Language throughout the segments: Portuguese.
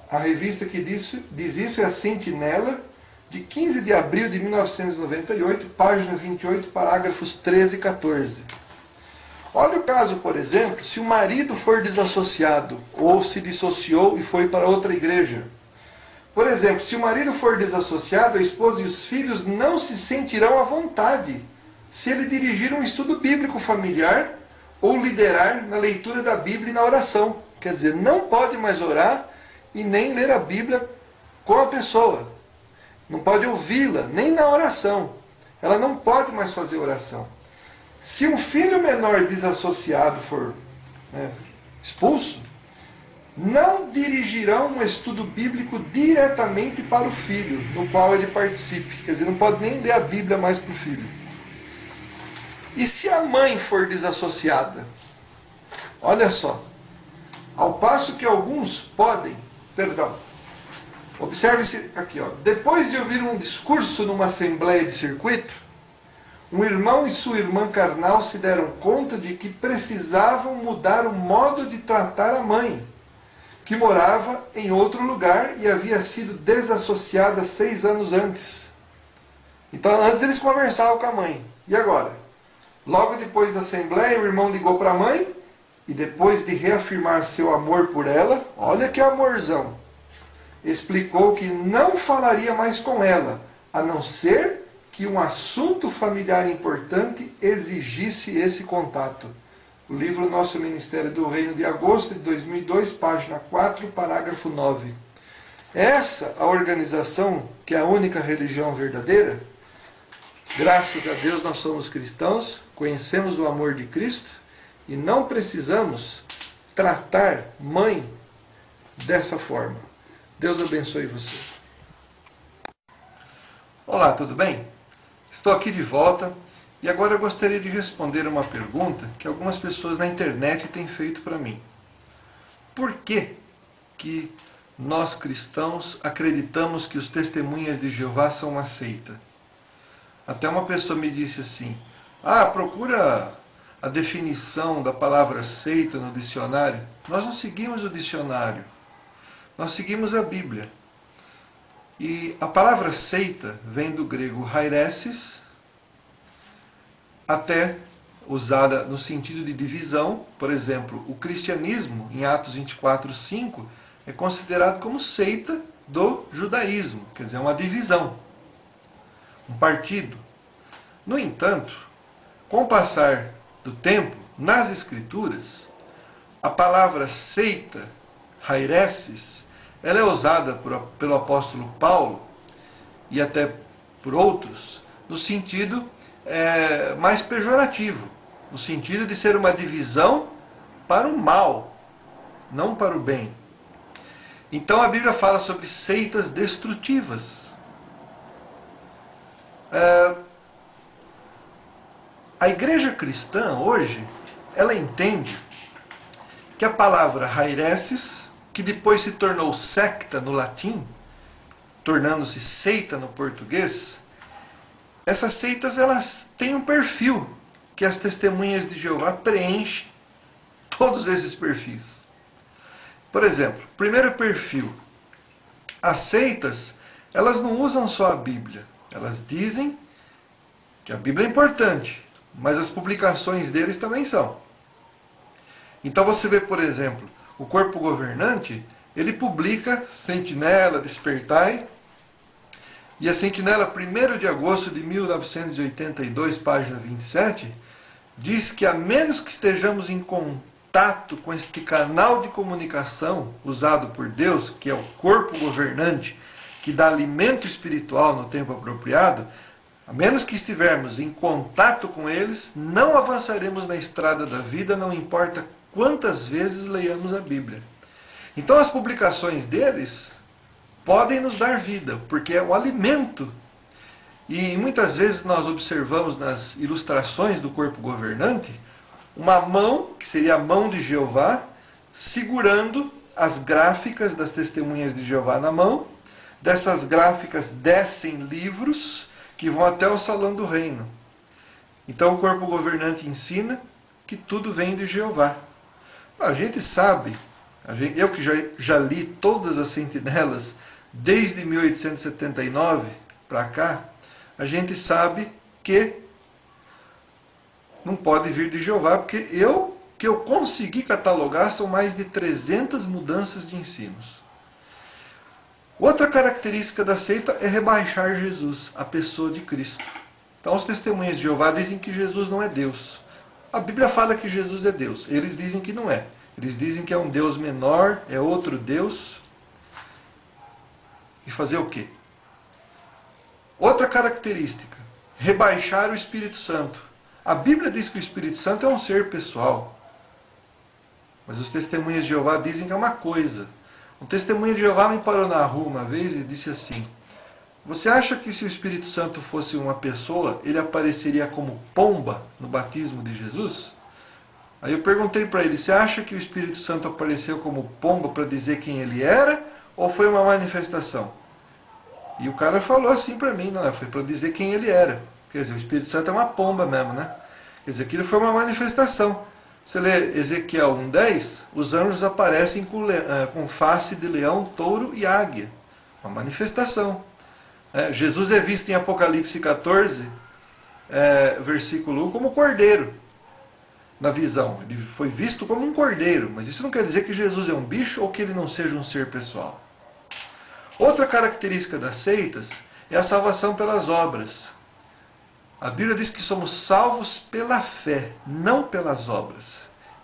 A revista que diz isso é a Sentinela, de 15 de abril de 1998, página 28, parágrafos 13 e 14. Olha o caso, por exemplo, se o marido for desassociado, ou se dissociou e foi para outra igreja. Por exemplo, se o marido for desassociado, a esposa e os filhos não se sentirão à vontade se ele dirigir um estudo bíblico familiar ou liderar na leitura da Bíblia e na oração. Quer dizer, não pode mais orar e nem ler a Bíblia com a pessoa. Não pode ouvi-la, nem na oração. Ela não pode mais fazer oração. Se um filho menor desassociado for expulso, não dirigirão um estudo bíblico diretamente para o filho, no qual ele participe. Quer dizer, não pode nem ler a Bíblia mais para o filho. E se a mãe for desassociada? Olha só. Ao passo que alguns podem... Observe-se aqui, ó. Depois de ouvir um discurso numa assembleia de circuito, um irmão e sua irmã carnal se deram conta de que precisavam mudar o modo de tratar a mãe, que morava em outro lugar e havia sido desassociada 6 anos antes. Então, antes eles conversavam com a mãe. E agora? Logo depois da assembleia, o irmão ligou para a mãe e, depois de reafirmar seu amor por ela, olha que amorzão, explicou que não falaria mais com ela, a não ser que um assunto familiar importante exigisse esse contato. O livro Nosso Ministério do Reino, de agosto de 2002, página 4, parágrafo 9. Essa a organização que é a única religião verdadeira? Graças a Deus nós somos cristãos, conhecemos o amor de Cristo e não precisamos tratar mãe dessa forma. Deus abençoe você. Olá, tudo bem? Estou aqui de volta e agora eu gostaria de responder uma pergunta que algumas pessoas na internet têm feito para mim. Por que nós cristãos acreditamos que os testemunhas de Jeová são uma seita? Até uma pessoa me disse assim: procura a definição da palavra seita no dicionário. Nós não seguimos o dicionário, nós seguimos a Bíblia. E a palavra seita vem do grego hairesis, até usada no sentido de divisão. Por exemplo, o cristianismo, em Atos 24:5, é considerado como seita do judaísmo, quer dizer, uma divisão, um partido. No entanto, com o passar do tempo, nas Escrituras, a palavra seita, hairesis, ela é usada pelo apóstolo Paulo e até por outros no sentido mais pejorativo, no sentido de ser uma divisão para o mal, não para o bem. Então a Bíblia fala sobre seitas destrutivas. A igreja cristã hoje, ela entende que a palavra hairesis, que depois se tornou secta no latim, tornando-se seita no português, essas seitas elas têm um perfil que as testemunhas de Jeová preenchem todos esses perfis. Por exemplo, primeiro perfil, as seitas, elas não usam só a Bíblia, elas dizem que a Bíblia é importante, mas as publicações deles também são. Então você vê, por exemplo, o corpo governante, ele publica Sentinela, Despertai, e a Sentinela, 1º de agosto de 1982, página 27, diz que a menos que estejamos em contato com este canal de comunicação usado por Deus, que é o corpo governante, que dá alimento espiritual no tempo apropriado, a menos que estivermos em contato com eles, não avançaremos na estrada da vida, não importa quantas vezes leiamos a Bíblia. Então as publicações deles podem nos dar vida, porque é um alimento. E muitas vezes nós observamos nas ilustrações do corpo governante uma mão, que seria a mão de Jeová, segurando as gráficas das testemunhas de Jeová na mão. Dessas gráficas descem livros que vão até o salão do reino. Então o corpo governante ensina que tudo vem de Jeová. A gente sabe, Eu que já li todas as sentinelas, desde 1879 para cá, a gente sabe que não pode vir de Jeová, porque que eu consegui catalogar são mais de 300 mudanças de ensinos. Outra característica da seita é rebaixar Jesus, a pessoa de Cristo. Então os testemunhas de Jeová dizem que Jesus não é Deus. A Bíblia fala que Jesus é Deus, eles dizem que não é. Eles dizem que é um Deus menor, é outro Deus. E fazer o quê? Outra característica, rebaixar o Espírito Santo. A Bíblia diz que o Espírito Santo é um ser pessoal. Mas os testemunhas de Jeová dizem que é uma coisa. Um testemunho de Jeová me parou na rua uma vez e disse assim: você acha que se o Espírito Santo fosse uma pessoa, ele apareceria como pomba no batismo de Jesus? Aí eu perguntei para ele: você acha que o Espírito Santo apareceu como pomba para dizer quem ele era? Ou foi uma manifestação? E o cara falou assim para mim: não, foi para dizer quem ele era. Quer dizer, o Espírito Santo é uma pomba mesmo, né? Quer dizer, aquilo foi uma manifestação. Você lê Ezequiel 1:10, os anjos aparecem com face de leão, touro e águia. Uma manifestação. Jesus é visto em Apocalipse 14, versículo 1, como cordeiro. Na visão, ele foi visto como um cordeiro, mas isso não quer dizer que Jesus é um bicho ou que ele não seja um ser pessoal. Outra característica das seitas é a salvação pelas obras. A Bíblia diz que somos salvos pela fé, não pelas obras.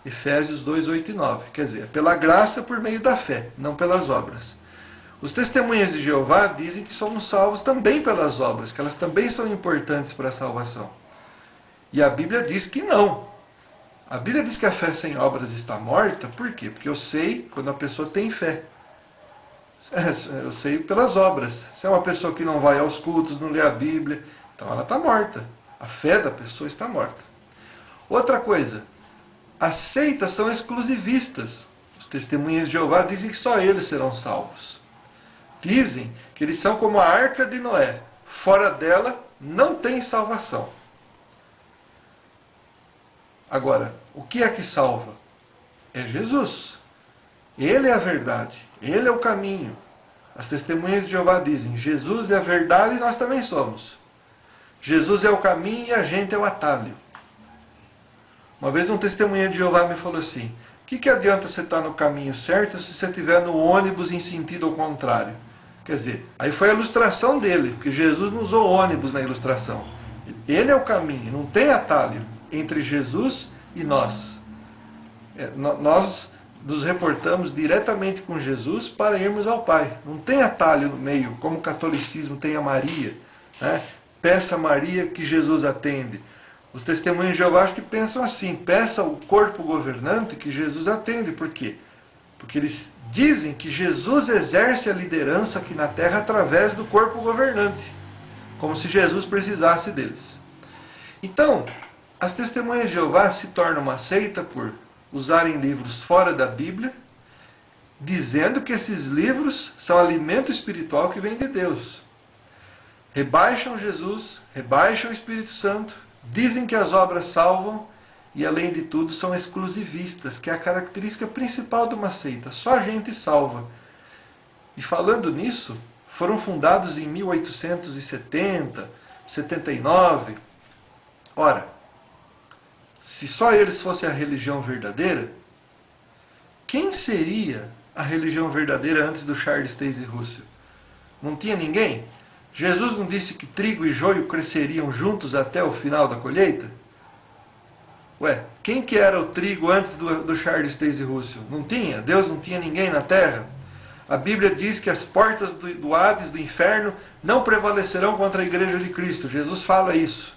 Efésios 2, 8 e 9. Quer dizer, pela graça por meio da fé, não pelas obras. Os testemunhas de Jeová dizem que somos salvos também pelas obras, que elas também são importantes para a salvação. E a Bíblia diz que não. A Bíblia diz que a fé sem obras está morta. Por quê? Porque eu sei quando a pessoa tem fé. Eu sei pelas obras. Se é uma pessoa que não vai aos cultos, não lê a Bíblia, então ela está morta. A fé da pessoa está morta. Outra coisa, as seitas são exclusivistas. Os testemunhas de Jeová dizem que só eles serão salvos. Dizem que eles são como a arca de Noé. Fora dela não tem salvação. Agora, o que é que salva? É Jesus. Ele é a verdade. Ele é o caminho. As testemunhas de Jeová dizem: Jesus é a verdade e nós também somos. Jesus é o caminho e a gente é o atalho. Uma vez um testemunha de Jeová me falou assim: o que adianta você estar no caminho certo se você estiver no ônibus em sentido ao contrário? Quer dizer, aí foi a ilustração dele, porque Jesus não usou ônibus na ilustração. Ele é o caminho, não tem atalho entre Jesus e nós. Nós nos reportamos diretamente com Jesus para irmos ao Pai. Não tem atalho no meio, como o catolicismo tem a Maria. Peça a Maria que Jesus atende. Os testemunhos de Jeová acho que pensam assim: peça o corpo governante que Jesus atende. Por quê? Porque eles dizem que Jesus exerce a liderança aqui na terra através do corpo governante, como se Jesus precisasse deles. Então, as testemunhas de Jeová se tornam uma seita por usarem livros fora da Bíblia, dizendo que esses livros são alimento espiritual que vem de Deus. Rebaixam Jesus, rebaixam o Espírito Santo, dizem que as obras salvam e, além de tudo, são exclusivistas, que é a característica principal de uma seita. Só a gente salva. E falando nisso, foram fundados em 1870, 79. Ora, se só eles fossem a religião verdadeira, quem seria a religião verdadeira antes do Charles Taze Russell? Não tinha ninguém? Jesus não disse que trigo e joio cresceriam juntos até o final da colheita? Quem que era o trigo antes do Charles Taze Russell? Não tinha? Deus não tinha ninguém na terra? A Bíblia diz que as portas do Hades, do inferno, não prevalecerão contra a igreja de Cristo. Jesus fala isso.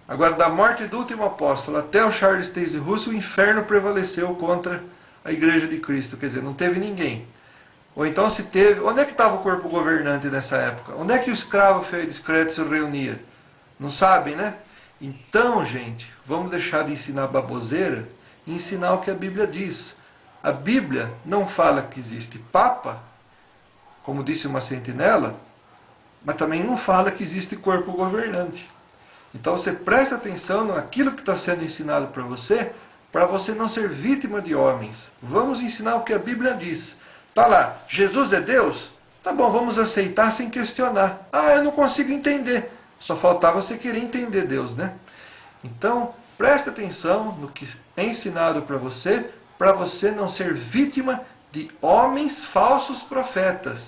Agora, da morte do último apóstolo até o Charles Taze Russell, o inferno prevaleceu contra a igreja de Cristo. Quer dizer, não teve ninguém. Ou então, se teve, onde é que estava o corpo governante nessa época? Onde é que o escravo feio e discreto se reunia? Não sabem, né? Então, gente, vamos deixar de ensinar baboseira e ensinar o que a Bíblia diz. A Bíblia não fala que existe papa, como disse uma sentinela, mas também não fala que existe corpo governante. Então você presta atenção naquilo que está sendo ensinado para você, para você não ser vítima de homens. Vamos ensinar o que a Bíblia diz. Está lá, Jesus é Deus? Tá bom, vamos aceitar sem questionar. Ah, eu não consigo entender. Só faltava você querer entender Deus, né? Então, preste atenção no que é ensinado para você não ser vítima de homens falsos profetas,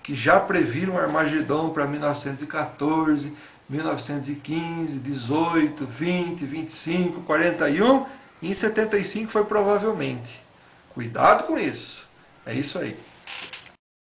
que já previram o Armagedon para 1914, 1915, 18, 20, 25, 41, e em 75 foi provavelmente. Cuidado com isso. É isso aí.